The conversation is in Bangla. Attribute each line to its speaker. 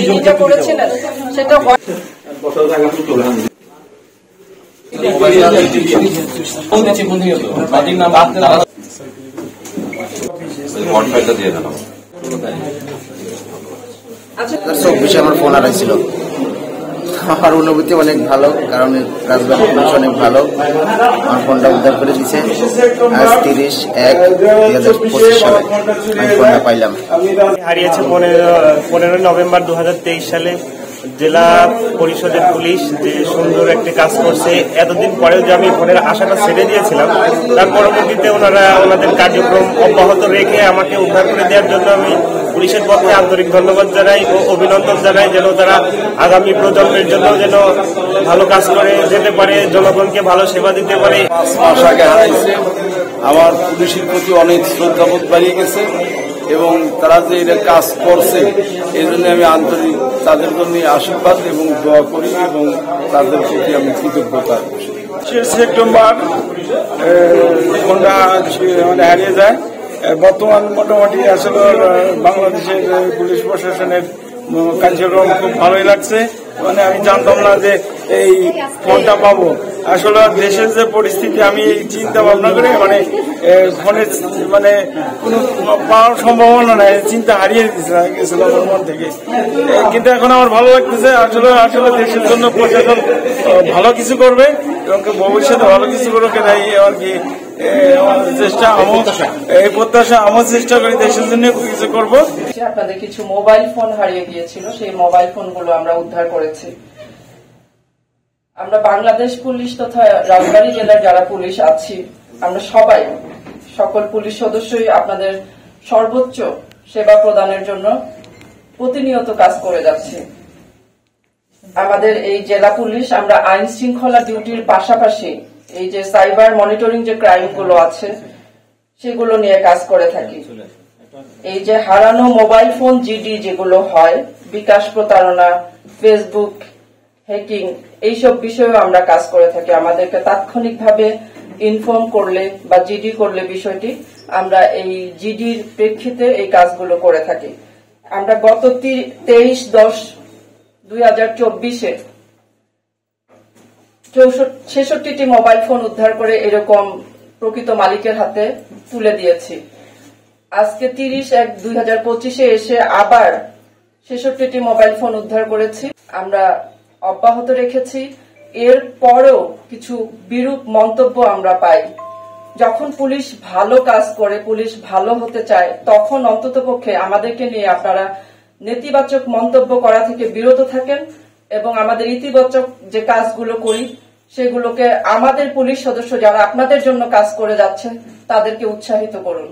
Speaker 1: যেটা করেছিলেন সেটা
Speaker 2: আমার ফোন হারাইছিল। আমার অনুভূতি অনেক ভালো, কারণ রাজবাড়ী পুলিশ অনেক ভালো, আমার ফোনটা উদ্ধার করে দিচ্ছে। আজ 30/1/2025 সালে আমি ফোনটা পাইলাম।
Speaker 3: হারিয়েছে 15 নভেম্বর 2023 সালে। জেলা পরিষদের পুলিশ যে সুন্দর একটি কাজ করছে, এতদিন পরেও যে আমি ফোনের আশাটা ছেড়ে দিয়েছিলাম, তার পরবর্তীতে ওনারা ওনাদের কার্যক্রম অব্যাহত রেখে আমাকে উদ্ধার করে দেওয়ার জন্য আমি পুলিশের পক্ষে আন্তরিক ধন্যবাদ জানাই ও অভিনন্দন জানাই, যেন তারা আগামী প্রজন্মের জন্য যেন ভালো কাজ করে যেতে পারে, জনগণকে ভালো সেবা দিতে পারে।
Speaker 4: 5 মাস আগে হারাইছে, আমার পুলিশের প্রতি অনেক শ্রদ্ধাবোধ বাড়িয়ে গেছে এবং তারা যে এটা কাজ করছে এই জন্য আমি আন্তরিক তাদের জন্য আশীর্বাদ এবং দোয়া করি এবং তাদের প্রতি আমি কৃতজ্ঞতা।
Speaker 5: সেপ্টেম্বর ফোনটা হারিয়ে যায়। বর্তমান মোটামুটি আসলে বাংলাদেশের পুলিশ প্রশাসনের কার্যক্রম খুব ভালোই লাগছে। মানে আমি জানতাম না যে এই ফোনটা পাবো। আসলে দেশের যে পরিস্থিতি, আমি চিন্তা ভাবনা করে মানে ফোনের মানে কোনো পাওয়ার সম্ভাবনা নাই, চিন্তা হারিয়ে গেছিল আমার মন থেকে। কিন্তু এখন আমার ভালো লাগতেছে। আসলে দেশের জন্য প্রশাসন ভালো কিছু করবে এবং ভবিষ্যতে ভালো কিছু করবে, এটাই আর কি চেষ্টা। এই প্রত্যাশা আমার চেষ্টা করি দেশের জন্য কিছু করবো।
Speaker 1: আপনাদের কিছু মোবাইল ফোন হারিয়ে গিয়েছিল, সেই মোবাইল ফোনগুলো আমরা উদ্ধার করেছি। আমরা বাংলাদেশ পুলিশ তথা রাজবাড়ী জেলার যারা পুলিশ আছি, আমরা সবাই সকল পুলিশ সদস্যই আপনাদের সর্বোচ্চ সেবা প্রদানের জন্য প্রতিনিয়ত কাজ করে যাচ্ছি। আমাদের এই জেলা পুলিশ আমরা আইন শৃঙ্খলা ডিউটির পাশাপাশি এই যে সাইবার মনিটরিং যে ক্রাইম গুলো আছে সেগুলো নিয়ে কাজ করে থাকি। এই যে হারানো মোবাইল ফোন জিডি যেগুলো হয়, বিকাশ প্রতারণা, ফেসবুক হ্যাকিং, এইসব বিষয়েও আমরা কাজ করে থাকি। আমাদেরকে তাৎক্ষণিকভাবে ইনফর্ম করলে বা জিডি করলে বিষয়টি আমরা এই জিডির প্রেক্ষিতে এই কাজগুলো করে থাকি। আমরা গত 23/10/2024-এ 66টি মোবাইল ফোন উদ্ধার করে এরকম প্রকৃত মালিকের হাতে তুলে দিয়েছি। আজকে 30/1/2025-এ এসে আবার 66টি মোবাইল ফোন উদ্ধার করেছি। আমরা অব্যাহত রেখেছি। এর পরেও কিছু বিরূপ মন্তব্য আমরা পাই। যখন পুলিশ ভালো কাজ করে, পুলিশ ভালো হতে চায়, তখন অন্ততপক্ষে আমাদেরকে নিয়ে আপনারা নেতিবাচক মন্তব্য করা থেকে বিরত থাকেন এবং আমাদের ইতিবাচক যে কাজগুলো করি সেগুলোকে আমাদের পুলিশ সদস্য যারা আপনাদের জন্য কাজ করে যাচ্ছে তাদেরকে উৎসাহিত করুন।